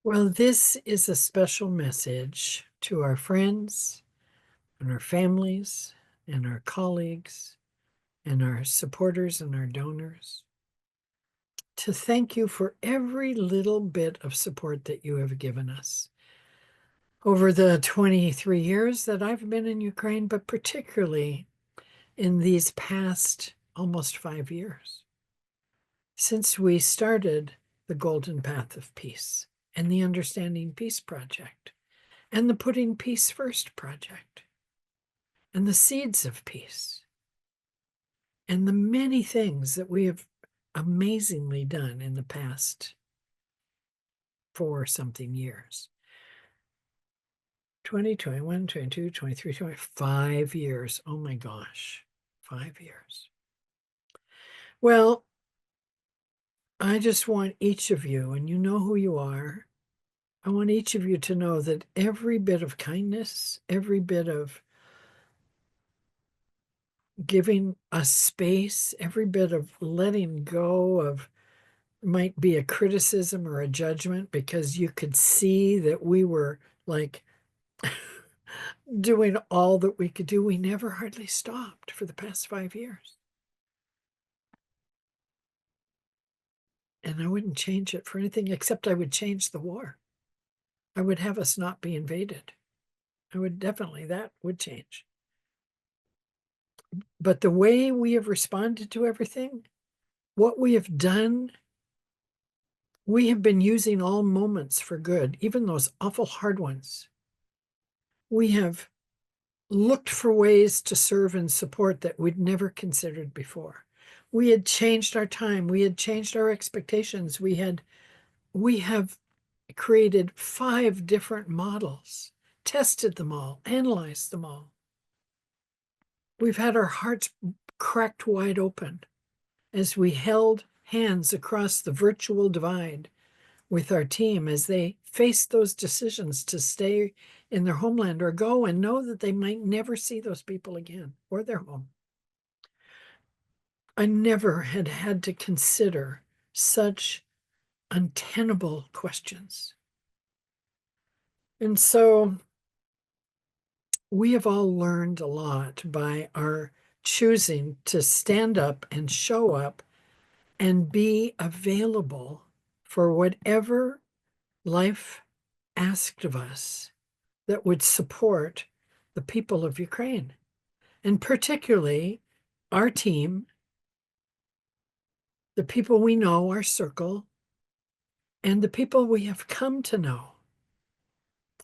Well, this is a special message to our friends and our families and our colleagues and our supporters and our donors to thank you for every little bit of support that you have given us over the 23 years that I've been in Ukraine, but particularly in these past almost 5 years since we started the Golden Path of Peace and the Understanding Peace Project and the Putting Peace First Project, and the Seeds of Peace, and the many things that we have amazingly done in the past 4 something years. 2021, 22, 23, 5 years. Oh my gosh, 5 years. Well, I just want each of you, and you know who you are, I want each of you to know that every bit of kindness, every bit of giving us space, every bit of letting go of might be a criticism or a judgment because you could see that we were like doing all that we could do. We never hardly stopped for the past 5 years. And I wouldn't change it for anything except I would change the war. I would have us not be invaded. I would definitely, that would change. But the way we have responded to everything, what we have done, we have been using all moments for good, even those awful hard ones. We have looked for ways to serve and support that we'd never considered before. We had changed our time. We had changed our expectations. We have created 5 different models, tested them all, analyzed them all. We've had our hearts cracked wide open as we held hands across the virtual divide with our team as they faced those decisions to stay in their homeland or go and know that they might never see those people again or their home. I never had had to consider such untenable questions. And so we have all learned a lot by our choosing to stand up and show up and be available for whatever life asked of us that would support the people of Ukraine, and particularly our team, the people we know, our circle, and the people we have come to know.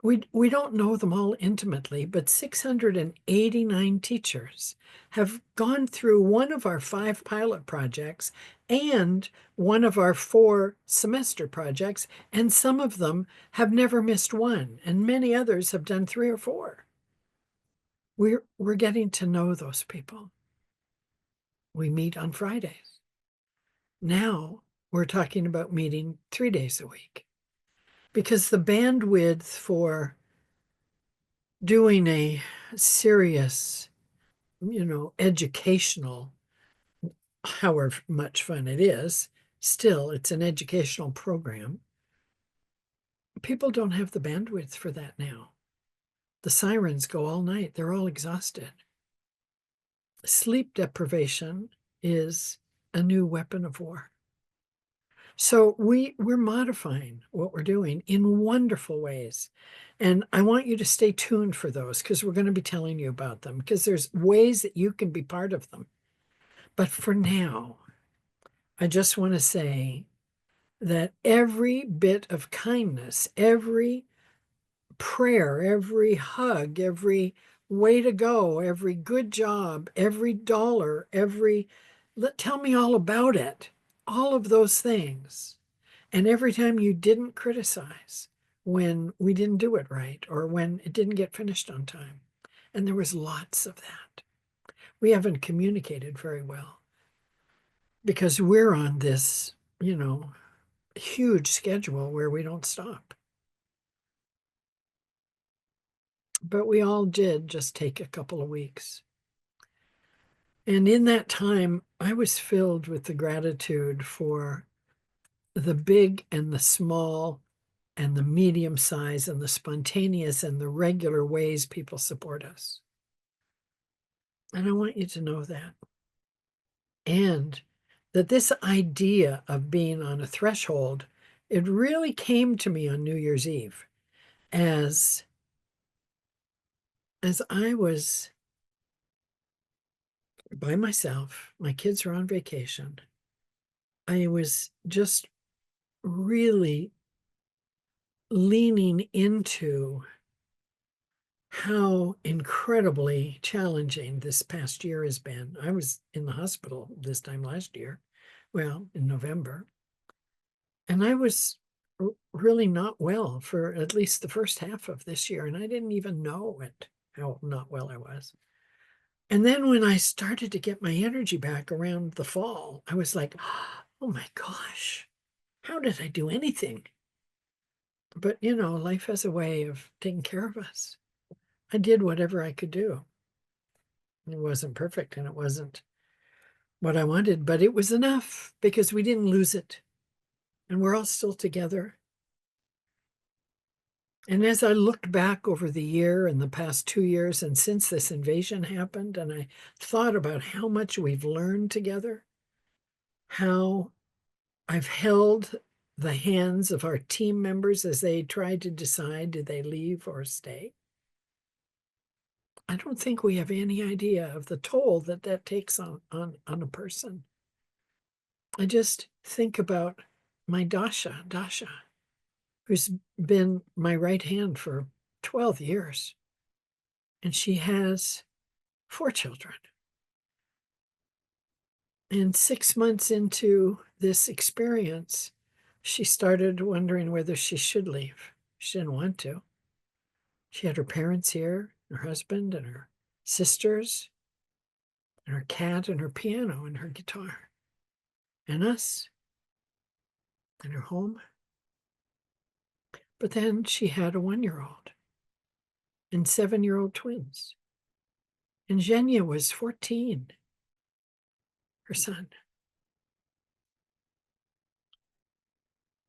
We don't know them all intimately, but 689 teachers have gone through one of our 5 pilot projects and one of our 4 semester projects, and some of them have never missed one, and many others have done 3 or 4. We're getting to know those people. We meet on Fridays. Now we're talking about meeting 3 days a week because the bandwidth for doing a serious, educational, however much fun it is, still it's an educational program. People don't have the bandwidth for that now. The sirens go all night. They're all exhausted. Sleep deprivation is a new weapon of war. So we're modifying what we're doing in wonderful ways. And I want you to stay tuned for those because we're going to be telling you about them because there's ways that you can be part of them. But for now, I just want to say that every bit of kindness, every prayer, every hug, every way to go, every good job, every dollar, tell me all about it, all of those things. And every time you didn't criticize when we didn't do it right or when it didn't get finished on time. And there was lots of that. We haven't communicated very well because we're on this, huge schedule where we don't stop. But we all did just take a couple of weeks. And in that time, I was filled with the gratitude for the big and the small and the medium size and the spontaneous and the regular ways people support us. And I want you to know that. And that this idea of being on a threshold, it really came to me on New Year's Eve as I was by myself, my kids were on vacation. I was just really leaning into how incredibly challenging this past year has been. I was in the hospital this time last year, well, in November, and I was really not well for at least the first half of this year, and I didn't even know it, how not well I was. And then when I started to get my energy back around the fall, I was like, oh my gosh, how did I do anything? But, you know, life has a way of taking care of us. I did whatever I could do. It wasn't perfect and it wasn't what I wanted, but it was enough because we didn't lose it. And we're all still together. And as I looked back over the year and the past 2 years, and since this invasion happened, and I thought about how much we've learned together, how I've held the hands of our team members as they tried to decide, do they leave or stay? I don't think we have any idea of the toll that that takes on a person. I just think about my Dasha, who's been my right hand for 12 years. And she has 4 children. And 6 months into this experience, she started wondering whether she should leave. She didn't want to. She had her parents here, her husband and her sisters, and her cat and her piano and her guitar, and us, and her home. But then she had a 1-year-old and 7-year-old twins. And Zhenya was 14, her son.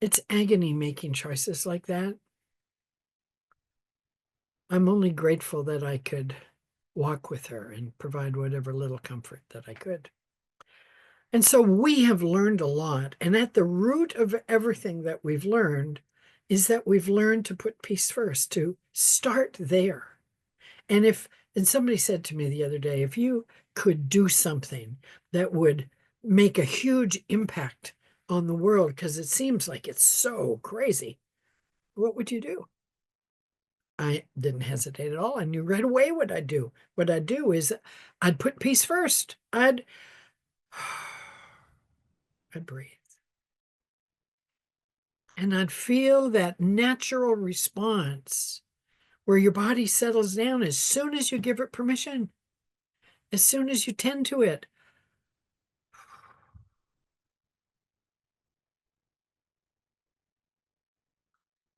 It's agony making choices like that. I'm only grateful that I could walk with her and provide whatever little comfort that I could. And so we have learned a lot. And at the root of everything that we've learned is that we've learned to put peace first, to start there. And somebody said to me the other day, if you could do something that would make a huge impact on the world, because it seems like it's so crazy, what would you do? I didn't hesitate at all. I knew right away what I'd do. What I'd do is I'd put peace first. I'd breathe. And I'd feel that natural response where your body settles down as soon as you give it permission, as soon as you tend to it.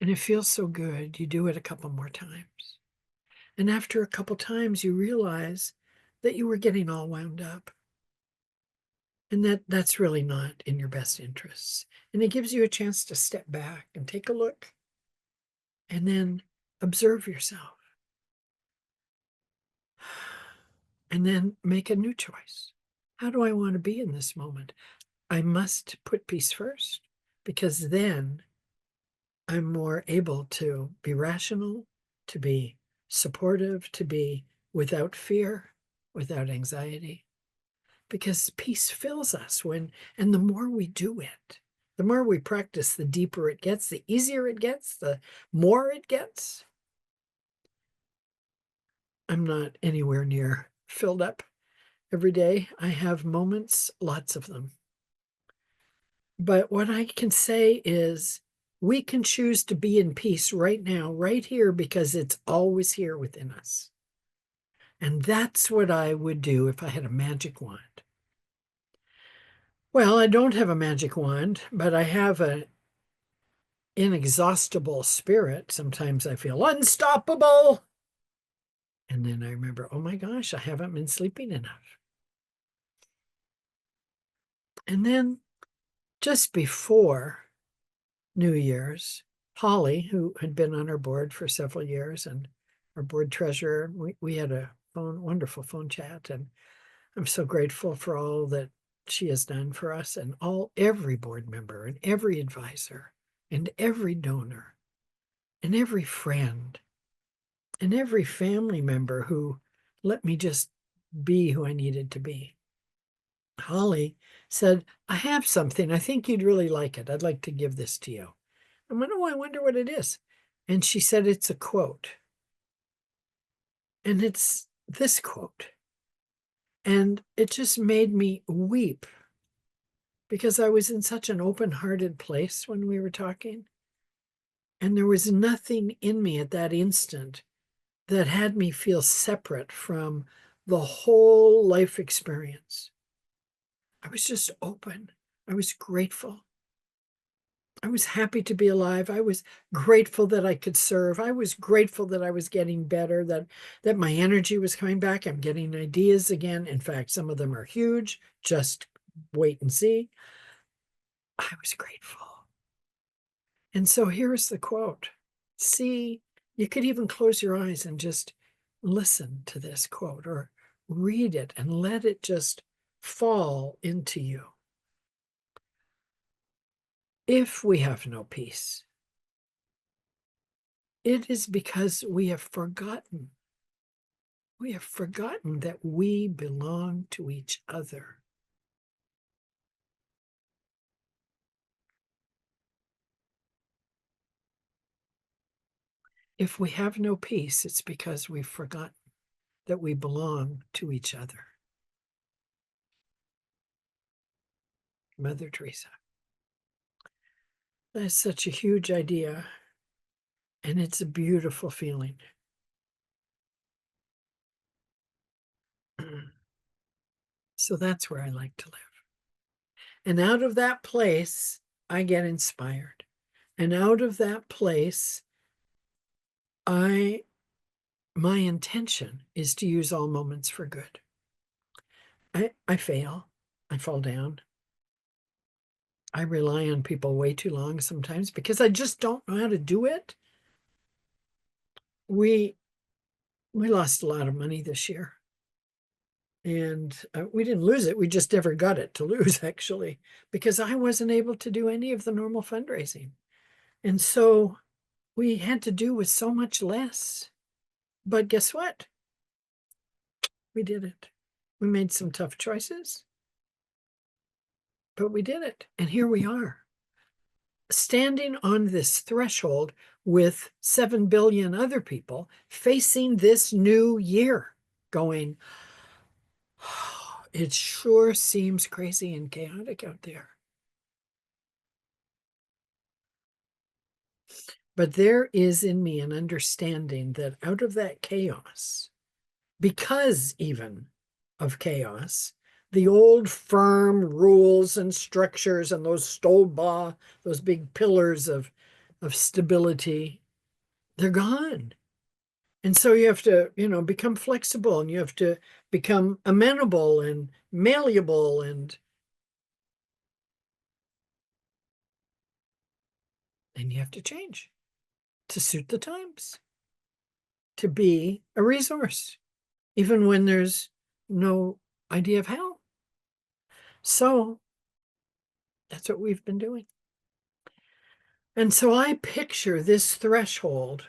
And it feels so good. You do it a couple more times. And after a couple times, you realize that you were getting all wound up. And that's really not in your best interests. And it gives you a chance to step back and take a look and then observe yourself. And then make a new choice. How do I want to be in this moment? I must put peace first because then I'm more able to be rational, to be supportive, to be without fear, without anxiety. Because peace fills us and the more we do it, the more we practice, the deeper it gets, the easier it gets, the more it gets. I'm not anywhere near filled up every day. I have moments, lots of them. But what I can say is we can choose to be in peace right now, right here, because it's always here within us. And that's what I would do if I had a magic wand. Well, I don't have a magic wand, but I have an inexhaustible spirit. Sometimes I feel unstoppable. And then I remember, oh my gosh, I haven't been sleeping enough. And then just before New Year's, Holly, who had been on our board for several years, and our board treasurer, we had a wonderful phone chat, and I'm so grateful for all that she has done for us, and every board member and every advisor and every donor and every friend and every family member who let me just be who I needed to be. Holly said, I have something. I think you'd really like it. I'd like to give this to you. I went, oh, I wonder what it is. And she said, it's a quote. And it's this quote. And it just made me weep because I was in such an open-hearted place when we were talking. And there was nothing in me at that instant that had me feel separate from the whole life experience. I was just open. I was grateful. I was happy to be alive. I was grateful that I could serve. I was grateful that I was getting better, that my energy was coming back. I'm getting ideas again. In fact, some of them are huge. Just wait and see. I was grateful. And so here's the quote. See, you could even close your eyes and just listen to this quote or read it and let it just fall into you. If we have no peace, it is because we have forgotten. We have forgotten that we belong to each other. If we have no peace, it's because we've forgotten that we belong to each other. Mother Teresa. That's such a huge idea, and it's a beautiful feeling. So that's where I like to live. And out of that place, I get inspired. And out of that place, my intention is to use all moments for good. I fail. I fall down. I rely on people way too long sometimes because I just don't know how to do it. We lost a lot of money this year. And we didn't lose it. We just never got it to lose, actually, because I wasn't able to do any of the normal fundraising. And so we had to do with so much less. But guess what? We did it. We made some tough choices, but we did it. And here we are, standing on this threshold with 7 billion other people facing this new year, going, oh, it sure seems crazy and chaotic out there. But there is in me an understanding that out of that chaos, because even of chaos, the old firm rules and structures and those stolba, those big pillars of stability, they're gone. And so you have to, become flexible, and you have to become amenable and malleable, and you have to change to suit the times, to be a resource, even when there's no idea of how. So that's what we've been doing. And so I picture this threshold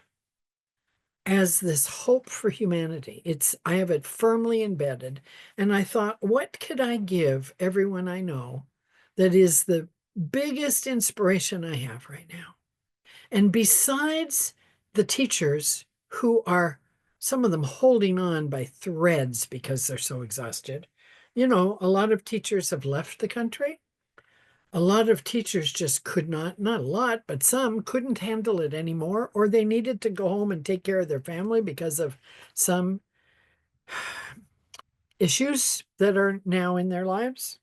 as this hope for humanity. I have it firmly embedded. And I thought, what could I give everyone I know that is the biggest inspiration I have right now? And besides the teachers who are, some of them holding on by threads because they're so exhausted, a lot of teachers have left the country. A lot of teachers just could not a lot, but some couldn't handle it anymore, or they needed to go home and take care of their family because of some issues that are now in their lives.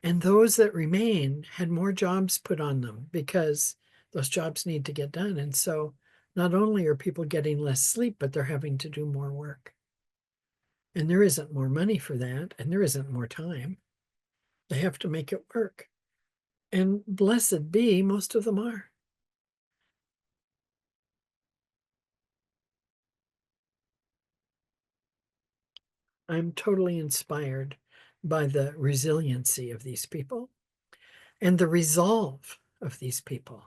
And those that remain had more jobs put on them because those jobs need to get done. And so not only are people getting less sleep, but they're having to do more work. And there isn't more money for that, and there isn't more time. They have to make it work. And blessed be, most of them are. I'm totally inspired by the resiliency of these people and the resolve of these people.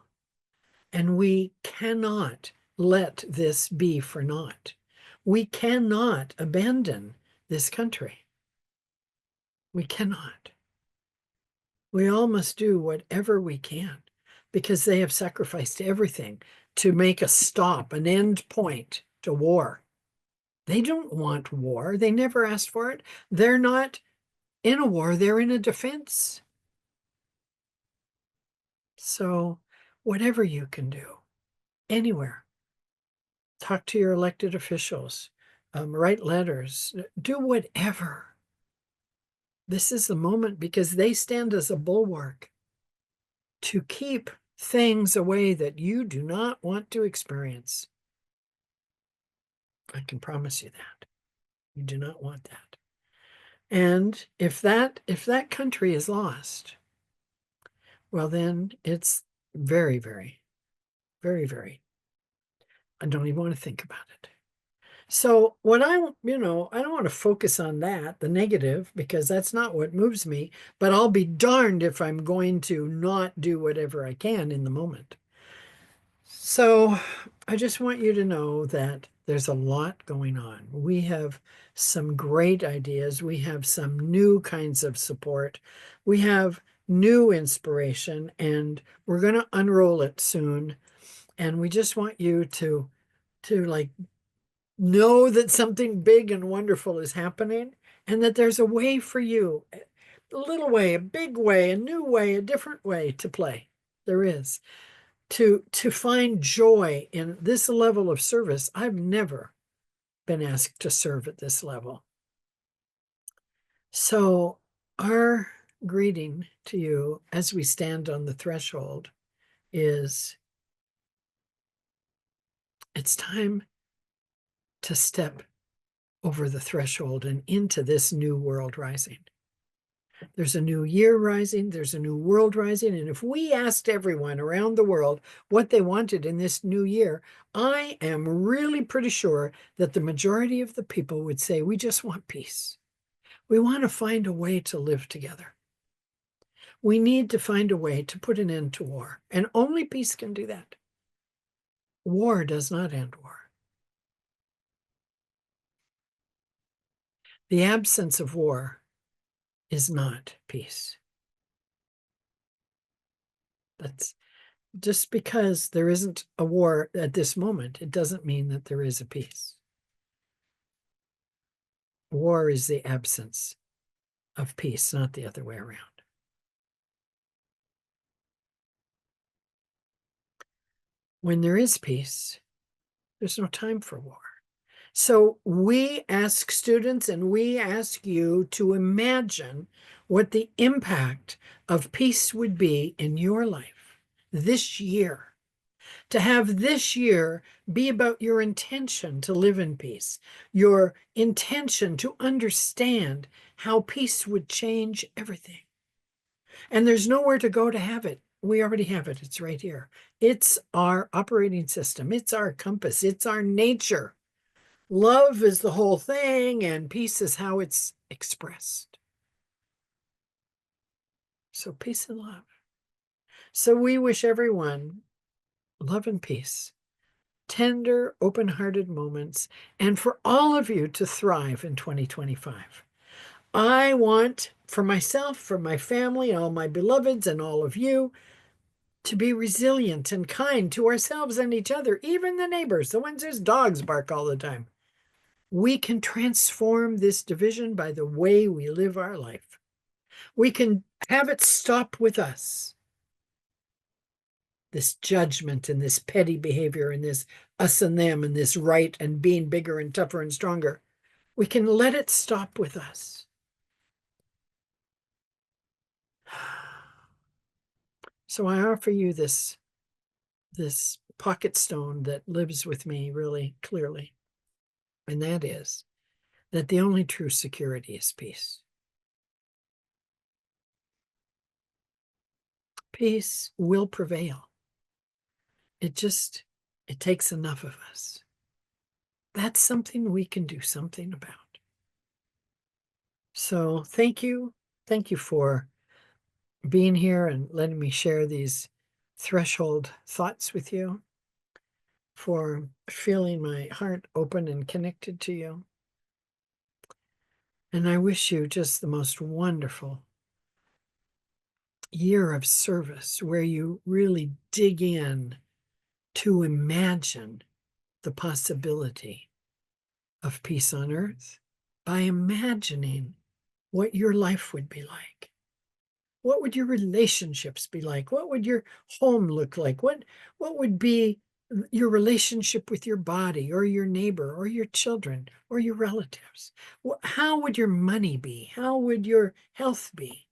And we cannot let this be for naught. We cannot abandon this country. We cannot. We all must do whatever we can because they have sacrificed everything to make a stop, an end point to war. They don't want war. They never asked for it. They're not in a war, they're in a defense. So, whatever you can do, anywhere, talk to your elected officials, write letters, do whatever. This is the moment because they stand as a bulwark to keep things away that you do not want to experience. I can promise you that. You do not want that. And if that country is lost, well, then it's very, very, very, very, I don't even want to think about it. So what I don't want to focus on that, the negative, because that's not what moves me, but I'll be darned if I'm going to not do whatever I can in the moment. So I just want you to know that there's a lot going on. We have some great ideas. We have some new kinds of support. We have new inspiration, and we're going to unroll it soon. And we just want you to like know that something big and wonderful is happening and that there's a way for you, a little way, a big way, a new way, a different way to play. There is to find joy in this level of service. I've never been asked to serve at this level. So our greeting to you as we stand on the threshold is it's time to step over the threshold and into this new world rising. There's a new year rising, there's a new world rising, and if we asked everyone around the world what they wanted in this new year, I am really pretty sure that the majority of the people would say, we just want peace. We want to find a way to live together. We need to find a way to put an end to war, and only peace can do that. War does not end war. The absence of war is not peace. That's just because there isn't a war at this moment, it doesn't mean that there is a peace. War is the absence of peace, not the other way around. When there is peace, there's no time for war. So we ask students and we ask you to imagine what the impact of peace would be in your life this year. To have this year be about your intention to live in peace, your intention to understand how peace would change everything. And there's nowhere to go to have it. We already have it. It's right here. It's our operating system. It's our compass. It's our nature. Love is the whole thing, and peace is how it's expressed. So peace and love. So we wish everyone love and peace, tender, open-hearted moments, and for all of you to thrive in 2025. I want for myself, for my family, all my beloveds, and all of you to be resilient and kind to ourselves and each other, even the neighbors, the ones whose dogs bark all the time. We can transform this division by the way we live our life. We can have it stop with us. This judgment and this petty behavior and this us and them and this right and being bigger and tougher and stronger. We can let it stop with us. So I offer you this pocket stone that lives with me really clearly. And that is that the only true security is peace. Peace will prevail. It takes enough of us. That's something we can do something about. So thank you. Thank you for being here and letting me share these threshold thoughts with you, for feeling my heart open and connected to you. And I wish you just the most wonderful year of service where you really dig in to imagine the possibility of peace on earth by imagining what your life would be like. What would your relationships be like? What would your home look like? What would be your relationship with your body or your neighbor or your children or your relatives? How would your money be? How would your health be?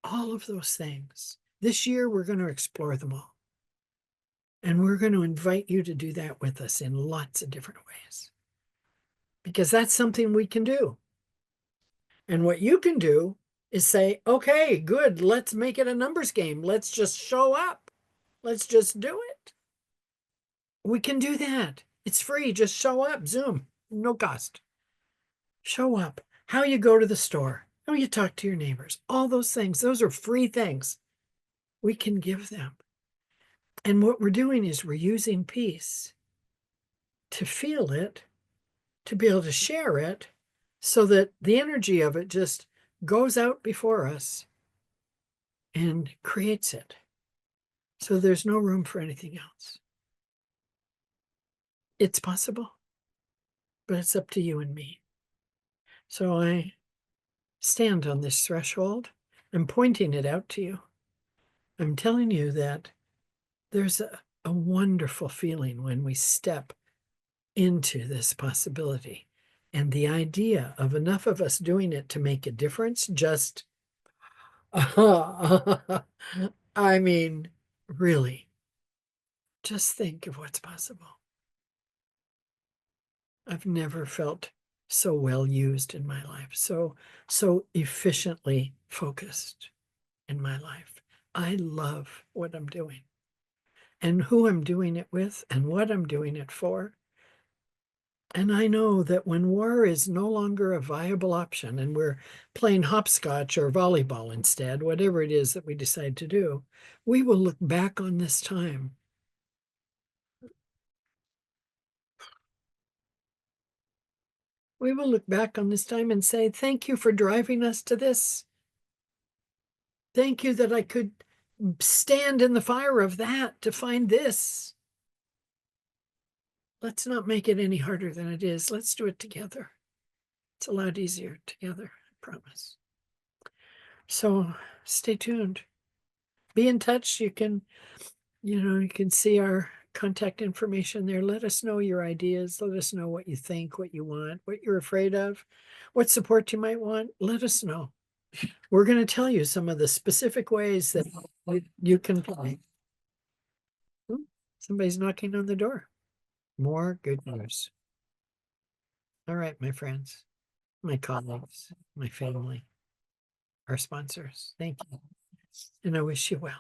All of those things. This year, we're going to explore them all. And we're going to invite you to do that with us in lots of different ways, because that's something we can do. And what you can do is say, okay, good, let's make it a numbers game. Let's just show up. Let's just do it. We can do that. It's free. Just show up. Zoom, no cost. Show up. How you go to the store, how you talk to your neighbors, all those things. Those are free things. We can give them. And what we're doing is we're using peace to feel it, to be able to share it, so that the energy of it just goes out before us and creates it. So there's no room for anything else. It's possible, but it's up to you and me. So I stand on this threshold. I'm pointing it out to you. I'm telling you that there's a wonderful feeling when we step into this possibility. And the idea of enough of us doing it to make a difference, just, I mean, really, just think of what's possible. I've never felt so well used in my life, so efficiently focused in my life. I love what I'm doing and who I'm doing it with and what I'm doing it for. And I know that when war is no longer a viable option and we're playing hopscotch or volleyball instead, whatever it is that we decide to do, we will look back on this time. We will look back on this time and say, thank you for driving us to this. Thank you that I could stand in the fire of that to find this. Let's not make it any harder than it is. Let's do it together. It's a lot easier together, I promise. So stay tuned. Be in touch. You can see our contact information there. Let us know your ideas. Let us know what you think, what you want, what you're afraid of, what support you might want. Let us know. We're going to tell you some of the specific ways that you can play. Somebody's knocking on the door. More good news. All right, my friends, my colleagues, my family, our sponsors. Thank you. And I wish you well.